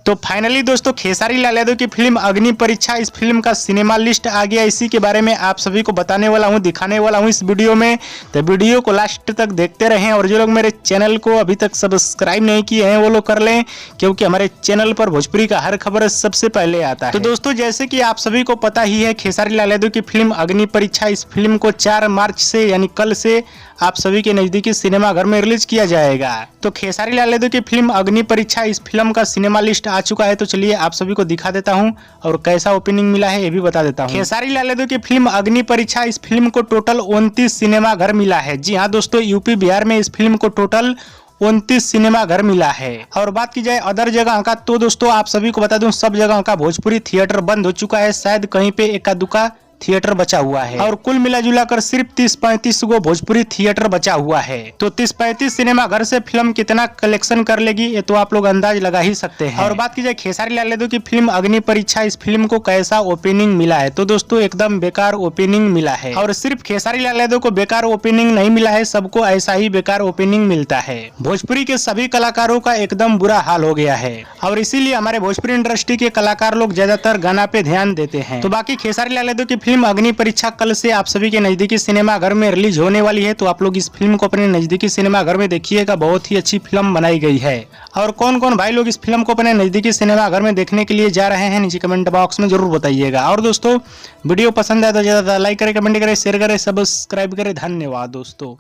तो फाइनली दोस्तों खेसारी लाल यादव की फिल्म अग्नि परीक्षा, इस फिल्म का सिनेमा लिस्ट आ गया। इसी के बारे में आप सभी को बताने वाला हूं, दिखाने वाला हूं इस वीडियो में। तो वीडियो को लास्ट तक देखते रहें और जो लोग मेरे चैनल को अभी तक सब्सक्राइब नहीं किए हैं वो लोग कर लें, क्योंकि हमारे चैनल पर भोजपुरी का हर खबर सबसे पहले आता है। तो दोस्तों जैसे कि आप सभी को पता ही है, खेसारी लाल यादव की फिल्म अग्नि परीक्षा, इस फिल्म को 4 मार्च से यानी कल से आप सभी के नजदीकी सिनेमा घर में रिलीज किया जाएगा। तो खेसारी लाल यादव की फिल्म अग्नि परीक्षा, इस फिल्म का सिनेमा लिस्ट आ चुका है। तो चलिए आप सभी को दिखा देता हूं और कैसा ओपनिंग मिला है ये भी बता देता हूं। खेसारी लाल यादव की फिल्म अग्नि परीक्षा, इस फिल्म को टोटल 29 सिनेमा घर मिला है। जी हाँ दोस्तों, यूपी बिहार में इस फिल्म को टोटल 29 सिनेमा घर मिला है। और बात की जाए अदर जगह का, तो दोस्तों आप सभी को बता दूं सब जगह का भोजपुरी थिएटर बंद हो चुका है। शायद कहीं पे एका दुका थिएटर बचा हुआ है और कुल मिला जुला कर सिर्फ 30-35 गो भोजपुरी थिएटर बचा हुआ है। तो 30-35 सिनेमा घर से फिल्म कितना कलेक्शन कर लेगी ये तो आप लोग अंदाज लगा ही सकते हैं। और बात की जाए खेसारी लाल यादव की फिल्म अग्नि परीक्षा, इस फिल्म को कैसा ओपनिंग मिला है, तो दोस्तों एकदम बेकार ओपनिंग मिला है। और सिर्फ खेसारी लाल यादव को बेकार ओपनिंग नहीं मिला है, सबको ऐसा ही बेकार ओपनिंग मिलता है। भोजपुरी के सभी कलाकारों का एकदम बुरा हाल हो गया है और इसीलिए हमारे भोजपुरी इंडस्ट्री के कलाकार लोग ज्यादातर गाना पे ध्यान देते हैं। तो बाकी खेसारी लाल यादव की फिल्म अग्नि परीक्षा कल से आप सभी के नजदीकी सिनेमा घर में रिलीज होने वाली है। तो आप लोग इस फिल्म को अपने नजदीकी सिनेमा घर में देखिएगा, बहुत ही अच्छी फिल्म बनाई गई है। और कौन कौन भाई लोग इस फिल्म को अपने नजदीकी सिनेमा घर में देखने के लिए जा रहे हैं नीचे कमेंट बॉक्स में जरूर बताइएगा। और दोस्तों वीडियो पसंद आए तो ज्यादा लाइक करें, कमेंट करें, शेयर करें, सब्सक्राइब करें। धन्यवाद दोस्तों।